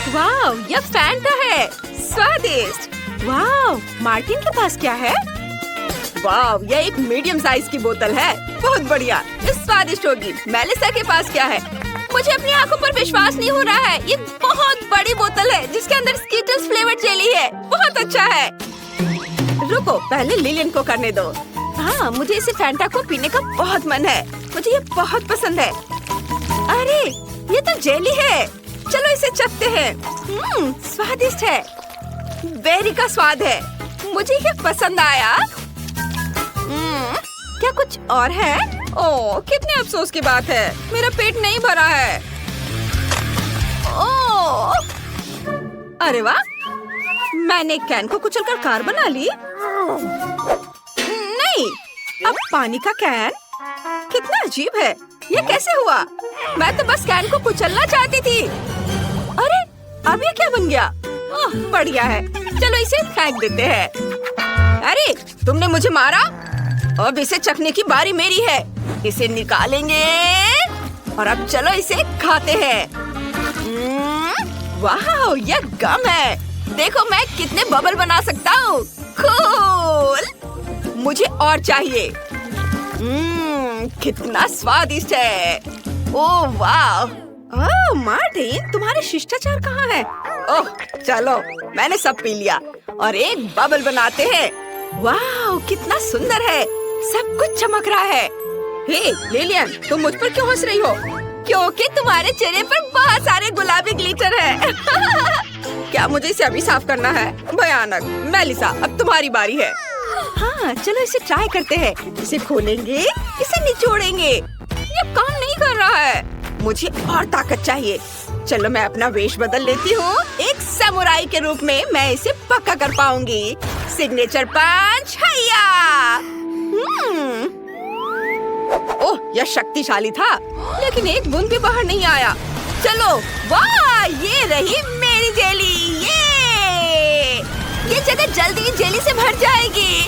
वाव, यह फैंटा है। स्वादिष्ट। वाव, मार्टिन के पास क्या है? वाव, यह एक मीडियम साइज की बोतल है। बहुत बढ़िया, ये स्वादिष्ट होगी। मेलिसा के पास क्या है? मुझे अपनी आंखों पर विश्वास नहीं हो रहा है। ये बहुत बड़ी बोतल है जिसके अंदर स्कीटल्स फ्लेवर जेली है। बहुत अच्छा है। रुको, पहले लिलियन को करने दो। हाँ, मुझे इसे फैंटा को पीने का बहुत मन है। मुझे ये बहुत पसंद है। अरे, ये तो जेली है। चलो इसे चखते हैं। स्वादिष्ट है। बेरी का स्वाद है। मुझे ये पसंद आया। क्या कुछ और है? ओह, कितने अफसोस की बात है। मेरा पेट नहीं भरा है। ओह, अरे वाह, मैंने कैन को कुचलकर कार बना ली। नहीं, अब पानी का कैन? कितना अजीब है। ये कैसे हुआ? मैं तो बस कैन को कुचलना चाहती थी। अरे, अब ये क्या बन गया? ओह, बढ़िया है। चलो इसे फेंक देते हैं। अरे, तुमने मुझे मारा। अब इसे चखने की बारी मेरी है। इसे निकालेंगे और अब चलो इसे खाते हैं। वाह, यह गम है। देखो मैं कितने बबल बना सकता हूँ। कूल। मुझे और चाहिए। कितना स्वादिष्ट है। ओह वाह। ओह मार्टिन, तुम्हारे शिष्टाचार कहाँ है? ओह चलो, मैंने सब पी लिया और एक बबल बनाते हैं। वाह, कितना सुंदर है। सब कुछ चमक रहा है। हे लिलियन, तुम मुझ पर क्यों हंस रही हो? क्योंकि तुम्हारे चेहरे पर बहुत सारे गुलाबी ग्लिटर है। क्या मुझे इसे अभी साफ करना है? भयानक। मेलिसा, अब तुम्हारी बारी है। हाँ, चलो इसे ट्राई करते हैं। इसे खोलेंगे, इसे निचोड़ेंगे। ये काम नहीं कर रहा है। मुझे और ताकत चाहिए। चलो मैं अपना वेश बदल लेती हूँ। एक समुराई के रूप में मैं इसे पक्का कर पाऊंगी। सिग्नेचर पंच, हैया! ओह, यह शक्तिशाली था, लेकिन एक बूंद भी बाहर नहीं आया। चलो, वाह, ये रही मेरी जेली। ये जगह जल्दी ही जेली से भर जाएगी।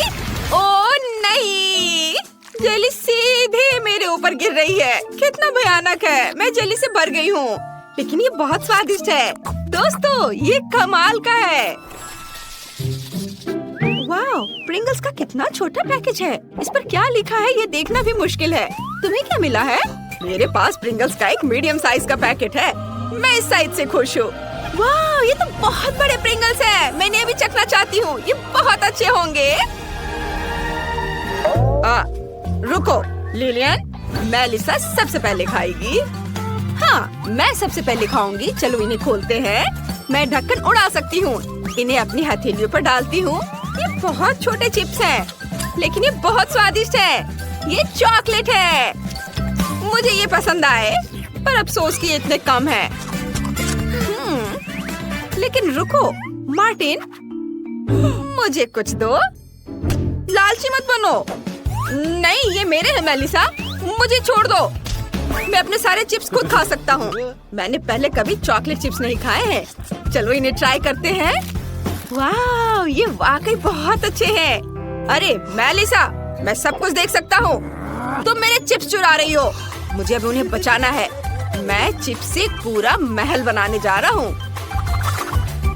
ओह नहीं, जेली सीधे मेरे ऊपर गिर रही है। कितना भयानक है। मैं जेली से भर गई हूँ, लेकिन ये बहुत स्वादिष्ट है। दोस्तों, ये कमाल का है। वाह, प्रिंगल्स का कितना छोटा पैकेज है। इस पर क्या लिखा है ये देखना भी मुश्किल है। तुम्हें क्या मिला है? मेरे पास प्रिंगल्स का एक मीडियम साइज का पैकेट है। मैं इस साइज से खुश हूँ। वाह, ये तो बहुत बड़े प्रिंगल्स हैं। मैं इन्हें भी चखना चाहती हूँ। ये बहुत अच्छे होंगे। रुको लिलियन, मेलिसा सबसे पहले खाएगी। हाँ, मैं सबसे पहले खाऊंगी। चलो इन्हें खोलते हैं। मैं ढक्कन उड़ा सकती हूँ। इन्हें अपनी हथेलियों पर डालती हूँ। ये बहुत छोटे चिप्स हैं, लेकिन ये बहुत स्वादिष्ट है। ये चॉकलेट है। मुझे ये पसंद आए, पर अफसोस कि ये इतने कम है। लेकिन रुको मार्टिन, मुझे कुछ दो। लालची मत बनो। नहीं, ये मेरे हैं मेलिसा। मुझे छोड़ दो। मैं अपने सारे चिप्स खुद खा सकता हूँ। मैंने पहले कभी चॉकलेट चिप्स नहीं खाए हैं। चलो इन्हें ट्राई करते हैं। वाह, ये वाकई बहुत अच्छे हैं। अरे मेलिसा, मैं सब कुछ देख सकता हूँ। तुम मेरे चिप्स चुरा रही हो। मुझे अब उन्हें बचाना है। मैं चिप्स से पूरा महल बनाने जा रहा हूँ।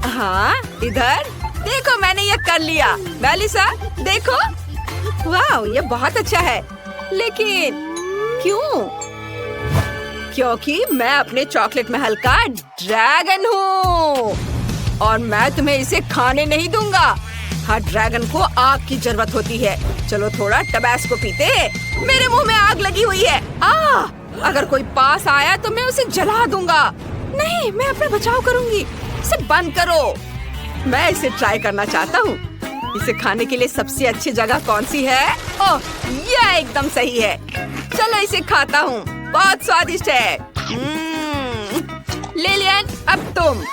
हाँ, इधर देखो, मैंने ये कर लिया। मेलिसा देखो। वाह, ये बहुत अच्छा है। लेकिन क्यों? क्योंकि मैं अपने चॉकलेट महल का ड्रैगन हूँ और मैं तुम्हें इसे खाने नहीं दूंगा। हर ड्रैगन को आग की जरूरत होती है। चलो थोड़ा टबैस्को पीते हैं। मेरे मुंह में आग लगी हुई है। अगर कोई पास आया तो मैं उसे जला दूंगा। नहीं, मैं अपना बचाव करूंगी। इसे बंद करो। मैं इसे ट्राई करना चाहता हूँ। इसे खाने के लिए सबसे अच्छी जगह कौन सी है? ओह, यह एकदम सही है। चलो इसे खाता हूँ। बहुत स्वादिष्ट है। लिलियन, अब तुम।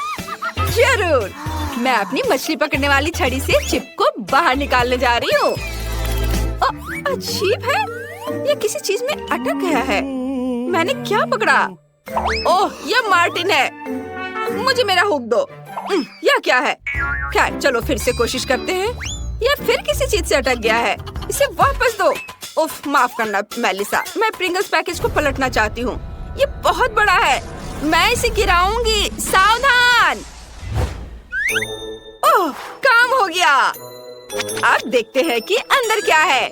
जरूर। मैं अपनी मछली पकड़ने वाली छड़ी से चिप को बाहर निकालने जा रही हूँ। अजीब है, ये किसी चीज में अटक गया है। मैंने क्या पकड़ा? ओह, ये मार्टिन है। मुझे मेरा हुक दो। यह क्या है? खैर, चलो फिर से कोशिश करते हैं। यह फिर किसी चीज से अटक गया है। इसे वापस दो। उफ, माफ करना मेलिसा, मैं प्रिंगल्स पैकेज को पलटना चाहती हूँ। ये बहुत बड़ा है। मैं इसे गिराऊंगी। सावधान। लिया। अब देखते हैं कि अंदर क्या है।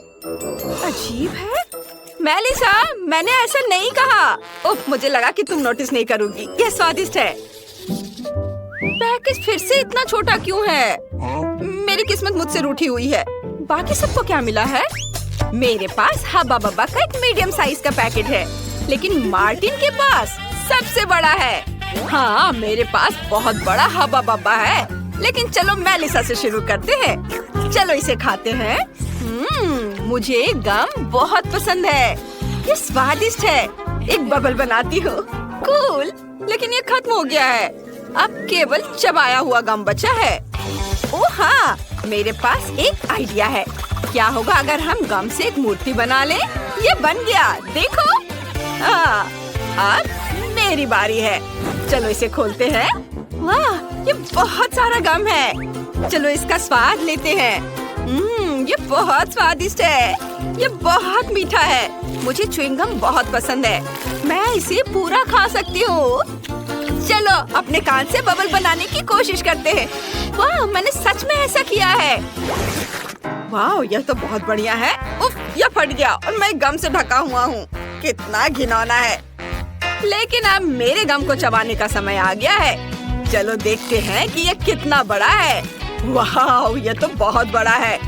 अजीब है। मेलिसा, मैंने ऐसा नहीं कहा। उफ, मुझे लगा कि तुम नोटिस नहीं करोगी। यह स्वादिष्ट है। पैकेज फिर से इतना छोटा क्यों है? मेरी किस्मत मुझसे रूठी हुई है। बाकी सबको क्या मिला है? मेरे पास हब्बा बब्बा का एक मीडियम साइज का पैकेट है, लेकिन मार्टिन के पास सबसे बड़ा है। हाँ, मेरे पास बहुत बड़ा हब्बा बब्बा है, लेकिन चलो मेलिसा से शुरू करते हैं। चलो इसे खाते हैं। मुझे गम बहुत पसंद है। ये स्वादिष्ट है। एक बबल बनाती हूँ। कूल, लेकिन ये खत्म हो गया है। अब केवल चबाया हुआ गम बचा है। ओह हाँ, मेरे पास एक आइडिया है। क्या होगा अगर हम गम से एक मूर्ति बना लें? ये बन गया, देखो। हाँ, अब मेरी बारी है। चलो इसे खोलते हैं। वाह, ये बहुत सारा गम है। चलो इसका स्वाद लेते हैं। ये बहुत स्वादिष्ट है। ये बहुत मीठा है। मुझे च्युइंग गम बहुत पसंद है। मैं इसे पूरा खा सकती हूँ। चलो अपने कान से बबल बनाने की कोशिश करते हैं। वाह, मैंने सच में ऐसा किया है। वाह, यह तो बहुत बढ़िया है। उफ, यह फट गया और मैं गम से ढका हुआ हूँ। कितना घिनौना है। लेकिन अब मेरे गम को चबाने का समय आ गया है। चलो देखते हैं कि यह कितना बड़ा है। वाह, यह तो बहुत बड़ा है।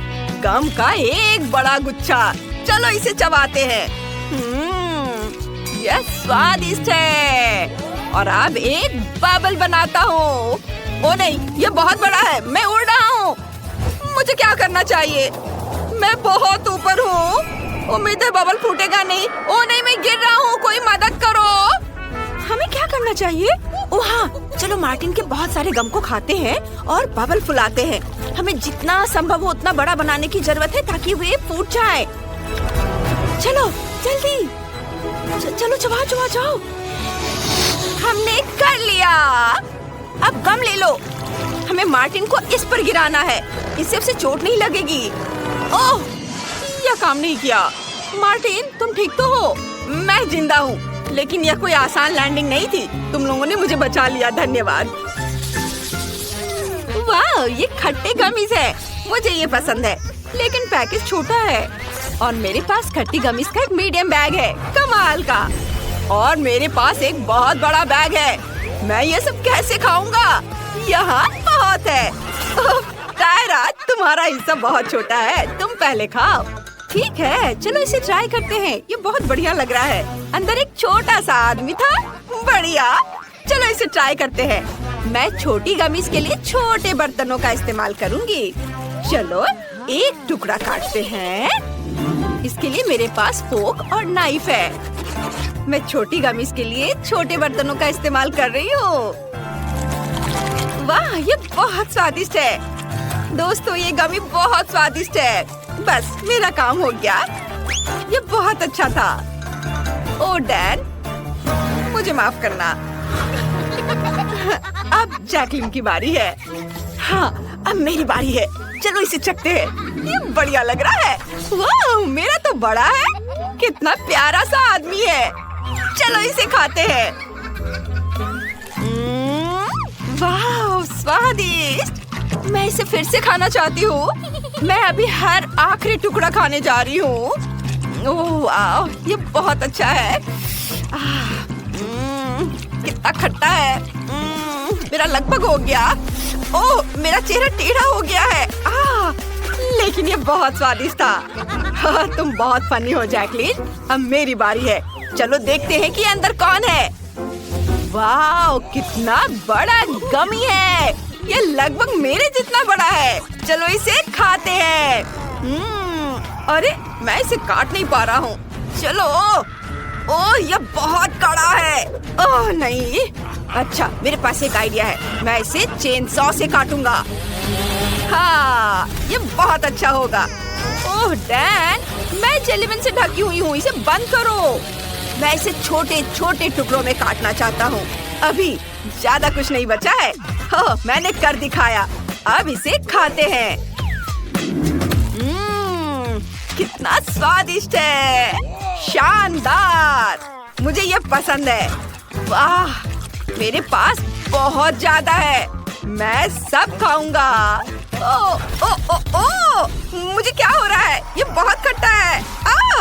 गम का एक बड़ा गुच्छा। चलो इसे चबाते हैं। यह स्वादिष्ट है। और अब एक बबल बनाता हूँ। ओ नहीं, यह बहुत बड़ा है। मैं उड़ रहा हूँ। मुझे क्या करना चाहिए? मैं बहुत ऊपर हूँ। उम्मीद है बबल फूटेगा नहीं। ओ नहीं, मैं गिर रहा हूँ। कोई मदद करो। हमें क्या करना चाहिए? ओ हाँ, चलो मार्टिन के बहुत सारे गम को खाते हैं और बबल फुलाते हैं। हमें जितना संभव हो उतना बड़ा बनाने की जरूरत है ताकि वे फूट जाए। चलो जल्दी, चलो चबाओ चबाओ चबाओ। हमने कर लिया। अब गम ले लो। हमें मार्टिन को इस पर गिराना है। इससे उसे चोट नहीं लगेगी। ओह, यह काम नहीं किया। मार्टिन, तुम ठीक तो हो? मैं जिंदा हूँ, लेकिन यह कोई आसान लैंडिंग नहीं थी। तुम लोगों ने मुझे बचा लिया, धन्यवाद। वाह, ये खट्टे गमीज है। मुझे ये पसंद है, लेकिन पैकेज छोटा है। और मेरे पास खट्टी गमीज का एक मीडियम बैग है, कमाल का। और मेरे पास एक बहुत बड़ा बैग है। मैं ये सब कैसे खाऊंगा? यहाँ बहुत है। तायरा, तुम्हारा हिस्सा बहुत छोटा है। तुम पहले खाओ। ठीक है, चलो इसे ट्राई करते हैं। ये बहुत बढ़िया लग रहा है। अंदर एक छोटा सा आदमी था। बढ़िया, चलो इसे ट्राई करते हैं। मैं छोटी गमीज के लिए छोटे बर्तनों का इस्तेमाल करूंगी। चलो एक टुकड़ा काटते हैं। इसके लिए मेरे पास फोक और नाइफ है। मैं छोटी गमीज के लिए छोटे बर्तनों का इस्तेमाल कर रही हूँ। वाह, ये बहुत स्वादिष्ट है। दोस्तों, ये गमी बहुत स्वादिष्ट है। बस मेरा काम हो गया। ये बहुत अच्छा था। ओ डैन, मुझे माफ करना। अब जैकलिन की बारी है। हाँ, अब मेरी बारी है। चलो इसे चखते हैं। ये बढ़िया लग रहा है। वाह, मेरा तो बड़ा है। कितना प्यारा सा आदमी है। चलो इसे खाते हैं। वाह, स्वादिष्ट। मैं इसे फिर से खाना चाहती हूँ। मैं अभी हर आखिरी टुकड़ा खाने जा रही हूँ। ओह वाह, ये बहुत अच्छा है। कितना खट्टा है। मेरा लगभग हो गया। ओह, मेरा चेहरा टेढ़ा हो गया है। लेकिन ये बहुत स्वादिष्ट था। तुम बहुत फनी हो जैकलिन। अब मेरी बारी है। चलो देखते हैं कि अंदर कौन है। वाह, कितना बड़ा गमी है। ये लगभग मेरे जितना बड़ा है। चलो इसे खाते हैं। अरे, मैं इसे काट नहीं पा रहा हूँ। चलो। ओह, ये बहुत कड़ा है। ओह नहीं। अच्छा, मेरे पास एक आइडिया है। मैं इसे चेन सॉ से काटूंगा। हाँ, ये बहुत अच्छा होगा। ओह डैन, मैं जेलीबन से ढकी हुई हूँ। इसे बंद करो। मैं इसे छोटे छोटे टुकड़ों में काटना चाहता हूँ। अभी ज्यादा कुछ नहीं बचा है। मैंने कर दिखाया। अब इसे खाते हैं। कितना स्वादिष्ट है। शानदार, मुझे ये पसंद है। वाह, मेरे पास बहुत ज्यादा है। मैं सब खाऊंगा। ओ, ओ, ओ, ओ, मुझे क्या हो रहा है? ये बहुत खट्टा है।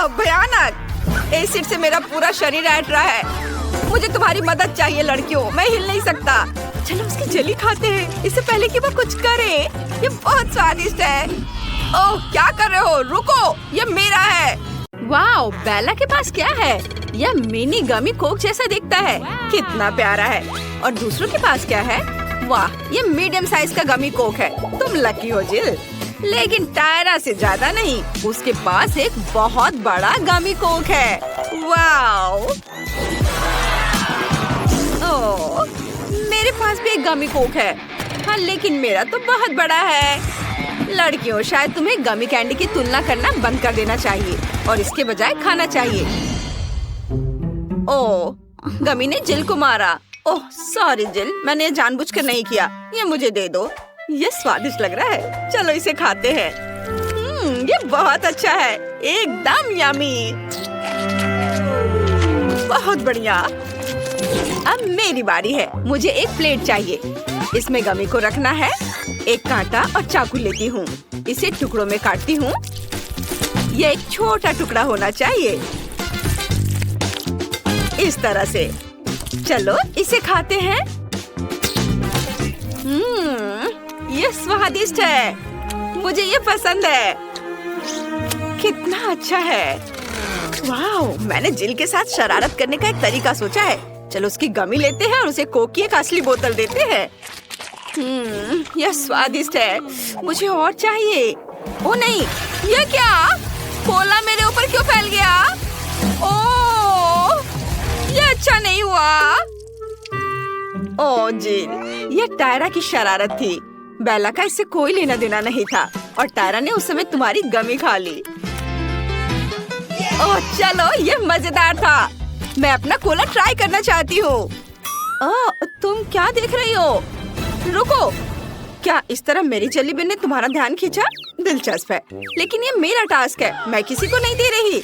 भयानक। एसिड से मेरा पूरा शरीर ऐंठ रहा है। मुझे तुम्हारी मदद चाहिए लड़कियों, मैं हिल नहीं सकता। चलो उसकी जेली खाते हैं, इससे पहले कि वो कुछ करे। ये बहुत स्वादिष्ट है। ओह, क्या कर रहे हो? रुको, ये मेरा है। वाओ, बेला के पास क्या है? यह मिनी गमी कोक जैसा दिखता है। कितना प्यारा है। और दूसरों के पास क्या है? वाह, ये मीडियम साइज का गमी कोक है। तुम लकी हो जिल। लेकिन टायरा से ज्यादा नहीं, उसके पास एक बहुत बड़ा गमी कोक है। वाओ, ओह, मेरे पास भी एक गमी कोक है। हाँ, लेकिन मेरा तो बहुत बड़ा है। लड़कियों, शायद तुम्हें गमी कैंडी की तुलना करना बंद कर देना चाहिए और इसके बजाय खाना चाहिए। ओह, गमी ने जिल को मारा। ओह सॉरी जिल, मैंने जानबूझकर नहीं किया। ये मुझे दे दो, ये स्वादिष्ट लग रहा है। चलो इसे खाते हैं। ये बहुत अच्छा है, एकदम यमी। बहुत बढ़िया। अब मेरी बारी है। मुझे एक प्लेट चाहिए। इसमें गमी को रखना है। एक कांटा और चाकू लेती हूँ। इसे टुकड़ों में काटती हूँ। ये एक छोटा टुकड़ा होना चाहिए, इस तरह से। चलो इसे खाते हैं। ये स्वादिष्ट है, मुझे ये पसंद है। कितना अच्छा है। वाह, मैंने जिल के साथ शरारत करने का एक तरीका सोचा है। चलो उसकी गमी लेते हैं और उसे कोक की एक असली बोतल देते हैं। यह स्वादिष्ट है, मुझे और चाहिए। ओ नहीं, यह क्या? कोला मेरे ऊपर क्यों फैल गया? ओह, यह अच्छा नहीं हुआ। ओह जिल, यह टायरा की शरारत थी। बेला का इससे कोई लेना देना नहीं था और टायरा ने उस समय तुम्हारी गमी खा ली। ओह चलो, यह मजेदार था। मैं अपना कोला ट्राई करना चाहती हूँ। तुम क्या देख रही हो? रुको, क्या इस तरह मेरी जेली बिन ने तुम्हारा ध्यान खींचा? दिलचस्प है, लेकिन ये मेरा टास्क है, मैं किसी को नहीं दे रही।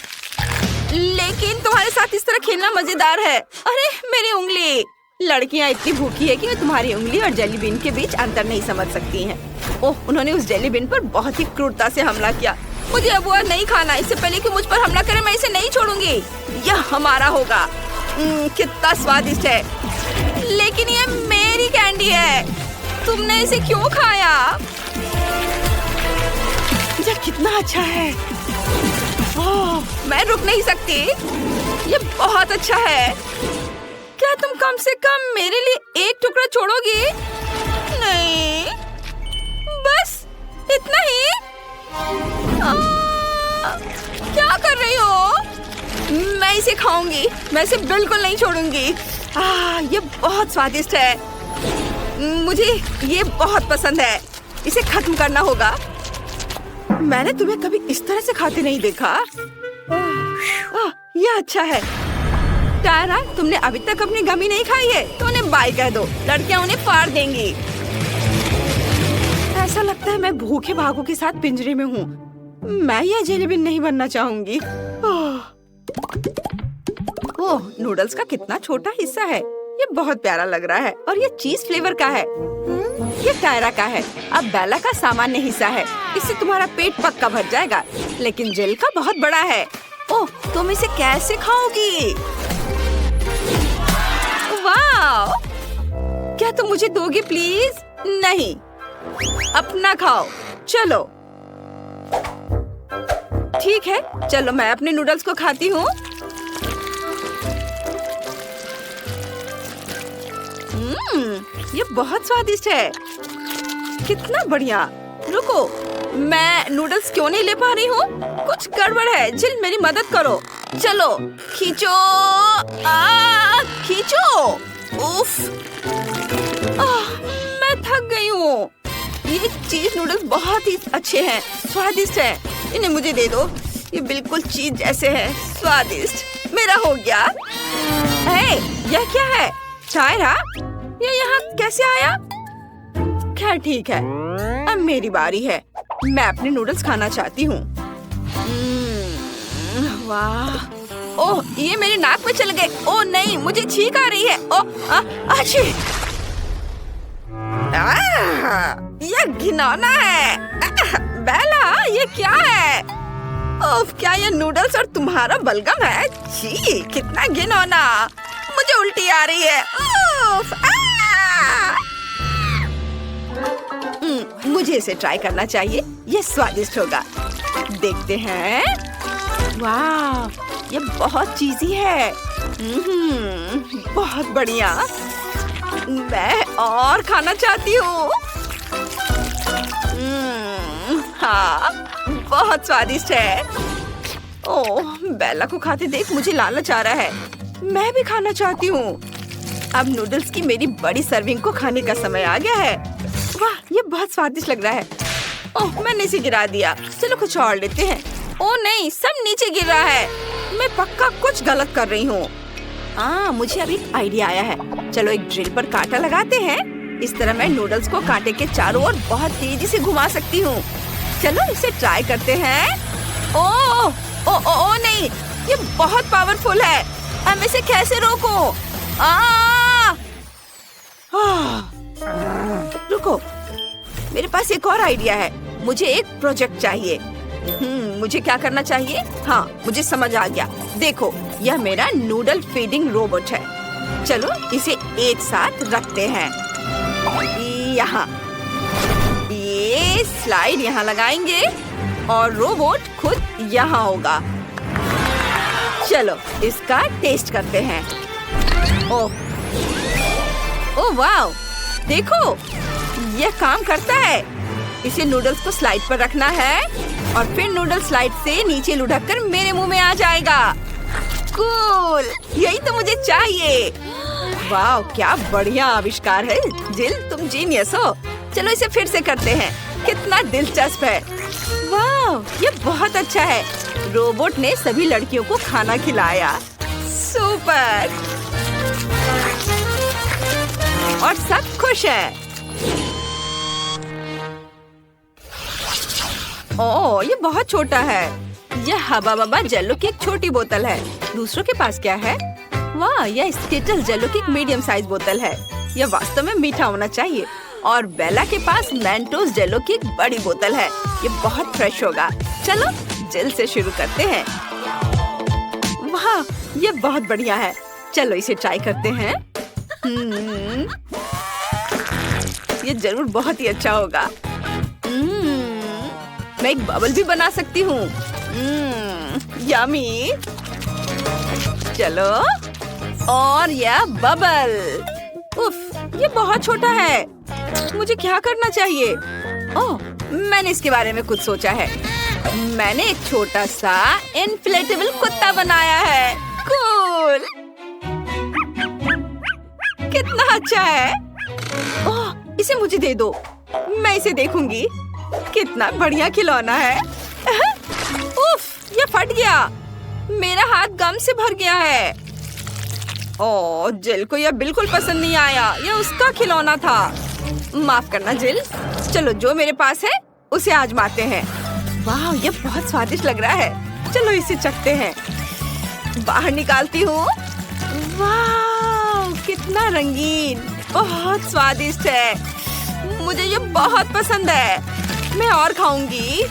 लेकिन तुम्हारे साथ इस तरह खेलना मजेदार है। अरे मेरी उंगली। लड़कियां इतनी भूखी है कि वे तुम्हारी उंगली और जेली बिन के बीच अंतर नहीं समझ सकती हैं। ओह, उन्होंने उस जेली बिन पर बहुत ही क्रूरता से हमला किया। मुझे अब वह नहीं खाना। इससे पहले कि मुझ पर हमला करे, मैं इसे नहीं छोड़ूंगी। यह हमारा होगा। कितना स्वादिष्ट है, लेकिन ये मेरी कैंडी है। तुमने इसे क्यों खाया? यह कितना अच्छा है। ओह, मैं रुक नहीं सकती। ये बहुत अच्छा है। क्या तुम कम से कम मेरे लिए एक टुकड़ा छोड़ोगी? नहीं, बस इतना ही। क्या कर रही हो? मैं इसे खाऊंगी, मैं इसे बिल्कुल नहीं छोड़ूंगी। ये बहुत स्वादिष्ट है, मुझे ये बहुत पसंद है। इसे खत्म करना होगा। मैंने तुम्हें कभी इस तरह से खाते नहीं देखा। ये अच्छा है। टायरा, तुमने अभी तक अपनी गमी नहीं खाई है तो उन्हें बाय कह दो। लड़कियां उन्हें फाड़ देंगी। ऐसा लगता है मैं भूखे भागों के साथ पिंजरे में हूँ। मैं यह जेली बिन नहीं बनना चाहूंगी। ओह, नूडल्स का कितना छोटा हिस्सा है। ये बहुत प्यारा लग रहा है और ये चीज फ्लेवर का है। ये टायरा का है। अब बेला का सामान्य हिस्सा है। इससे तुम्हारा पेट पक्का भर जाएगा, लेकिन जेल का बहुत बड़ा है। ओह, तुम इसे कैसे खाओगी? वाह, क्या तुम मुझे दोगे प्लीज? नहीं, अपना खाओ। चलो ठीक है, चलो मैं अपने नूडल्स को खाती हूँ। ये बहुत स्वादिष्ट है। कितना बढ़िया। रुको, मैं नूडल्स क्यों नहीं ले पा रही हूँ? कुछ गड़बड़ है। जिल, मेरी मदद करो। चलो खींचो, खींचो। उफ, मैं थक गई हूँ। ये चीज नूडल्स बहुत ही अच्छे हैं, स्वादिष्ट हैं। इन्हें मुझे दे दो। ये बिल्कुल चीज जैसे हैं, स्वादिष्ट। मेरा हो गया। यह क्या है? टायरा, ये यहाँ कैसे आया? खैर ठीक है, अब मेरी बारी है। मैं अपने नूडल्स खाना चाहती हूँ। वाह, ओह, ये मेरे नाक में चल गए। ओह नहीं, मुझे छींक आ रही है। ओह, अच्छी। ये घिनौना है। बेला, ये क्या है? ओफ, क्या ये नूडल्स और तुम्हारा बलगम है? छी, कितना घिनौना। मुझे उल्टी आ रही है। ओफ, मुझे इसे ट्राई करना चाहिए। ये स्वादिष्ट होगा। देखते हैं। वाह, ये बहुत चीज़ी है। बहुत बढ़िया। मैं और खाना चाहती हूँ। हाँ, बहुत स्वादिष्ट है। ओह, बेला को खाते देख मुझे लालच आ रहा है। मैं भी खाना चाहती हूँ। अब नूडल्स की मेरी बड़ी सर्विंग को खाने का समय आ गया है। वाह, ये बहुत स्वादिष्ट लग रहा है। ओह, मैंने इसे गिरा दिया। चलो कुछ और लेते हैं। ओह नहीं, सब नीचे गिर रहा है। मैं पक्का कुछ गलत कर रही हूँ। मुझे अभी आइडिया आया है। चलो एक ड्रिल पर कांटा लगाते हैं। इस तरह मैं नूडल्स को कांटे के चारों ओर बहुत तेजी से घुमा सकती हूँ। चलो इसे ट्राई करते हैं। ओह नहीं, ये बहुत पावरफुल है। अब इसे कैसे रोकूं? रुको, मेरे पास एक और आइडिया है। मुझे एक प्रोजेक्ट चाहिए। मुझे क्या करना चाहिए? हाँ, मुझे समझ आ गया। देखो, यह मेरा नूडल फीडिंग रोबोट है। चलो इसे एक साथ रखते हैं। यहाँ ये स्लाइड यहाँ लगाएंगे और रोबोट खुद यहाँ होगा। चलो इसका टेस्ट करते हैं। ओह वाह, देखो यह काम करता है। इसे नूडल्स को स्लाइड पर रखना है और फिर नूडल स्लाइड से नीचे लुढ़क कर मेरे मुंह में आ जाएगा। कूल, यही तो मुझे चाहिए। वाह, क्या बढ़िया आविष्कार है। जिल, तुम जीनियस हो। चलो इसे फिर से करते हैं। कितना दिलचस्प है। वाह, ये बहुत अच्छा है। रोबोट ने सभी लड़कियों को खाना खिलाया। सुपर। और सब खुश हैं। ओह, ये बहुत छोटा है। यह हबा बबा जेलो की एक छोटी बोतल है। दूसरों के पास क्या है? वाह, यह स्किटल्स जेलो की एक मीडियम साइज बोतल है। यह वास्तव में मीठा होना चाहिए। और बेला के पास मेंटोस जेलो की एक बड़ी बोतल है। ये बहुत फ्रेश होगा। चलो जेल से शुरू करते हैं। वाह, ये बहुत बढ़िया है। चलो इसे ट्राई करते हैं। ये जरूर बहुत ही अच्छा होगा। मैं एक बबल भी बना सकती हूँ। यमी। चलो, और यह बबल। उफ, ये बहुत छोटा है। मुझे क्या करना चाहिए? ओह, मैंने इसके बारे में कुछ सोचा है। मैंने एक छोटा सा इन्फ्लेटेबल कुत्ता बनाया है। कूल, कितना अच्छा है। ओह, इसे मुझे दे दो। मैं इसे देखूंगी। कितना बढ़िया खिलौना है। उफ, ये फट गया। मेरा हाथ गम से भर गया है। ओह, जिल को यह बिल्कुल पसंद नहीं आया। यह उसका खिलौना था। माफ करना जिल। चलो जो मेरे पास है उसे आजमाते हैं। वाह, ये बहुत स्वादिष्ट लग रहा है। चलो इसे चखते हैं। बाहर निकालती हूँ। वाह, कितना रंगीन। बहुत स्वादिष्ट है। मुझे ये बहुत पसंद है। मैं और खाऊंगी।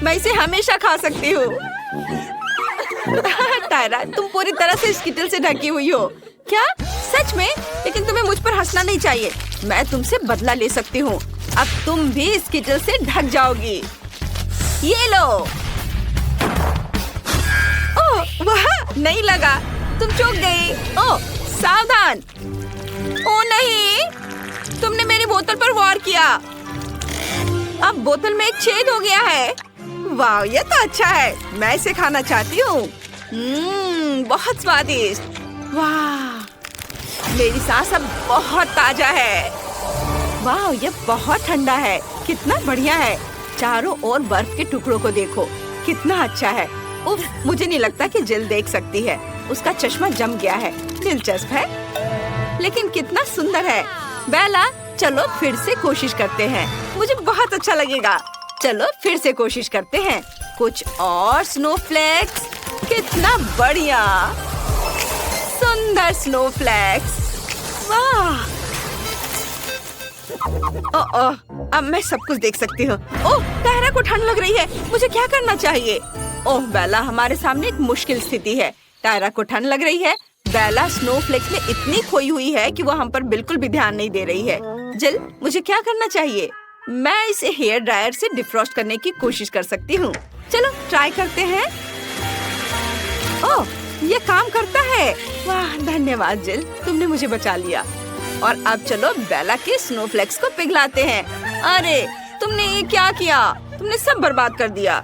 मैं इसे हमेशा खा सकती हूँ। टायरा, तुम पूरी तरह से स्किटल से ढकी हुई हो। क्या? सच में? लेकिन तुम्हें मुझ पर हंसना नहीं चाहिए। मैं तुमसे बदला ले सकती हूँ। अब तुम भी स्किटल से ढक जाओगी। ये लो। ओह वाह, नहीं लगा। तुम चूक गई। ओह सावधान। ओह नहीं, तुमने मेरी बोतल पर वार किया। अब बोतल में एक छेद हो गया है। वाह, ये तो अच्छा है। मैं इसे खाना चाहती हूँ। बहुत स्वादिष्ट। वाह, मेरी सांस अब बहुत ताजा है। वाह, ये बहुत ठंडा है। कितना बढ़िया है। चारों ओर बर्फ के टुकड़ों को देखो। कितना अच्छा है। उफ, मुझे नहीं लगता कि जिल देख सकती है। उसका चश्मा जम गया है। दिलचस्प है, लेकिन कितना सुंदर है। बेला, चलो फिर से कोशिश करते हैं। मुझे बहुत अच्छा लगेगा। चलो फिर से कोशिश करते हैं। कुछ और स्नोफ्लेक्स। कितना बढ़िया, सुंदर स्नोफ्लेक्स। वाह, अब मैं सब कुछ देख सकती हूँ। ओह, टायरा को ठंड लग रही है। मुझे क्या करना चाहिए? ओह बेला, हमारे सामने एक मुश्किल स्थिति है। टायरा को ठंड लग रही है। बेला स्नोफ्लेक्स में इतनी खोई हुई है कि वो हम पर बिल्कुल भी ध्यान नहीं दे रही है। जिल, मुझे क्या करना चाहिए? मैं इसे हेयर ड्रायर से डिफ्रॉस्ट करने की कोशिश कर सकती हूँ। चलो ट्राई करते हैं। ओह, ये काम करता है। वाह, धन्यवाद जिल, तुमने मुझे बचा लिया। और अब चलो बेला के स्नोफ्लेक्स को पिघलाते हैं। अरे, तुमने ये क्या किया? तुमने सब बर्बाद कर दिया।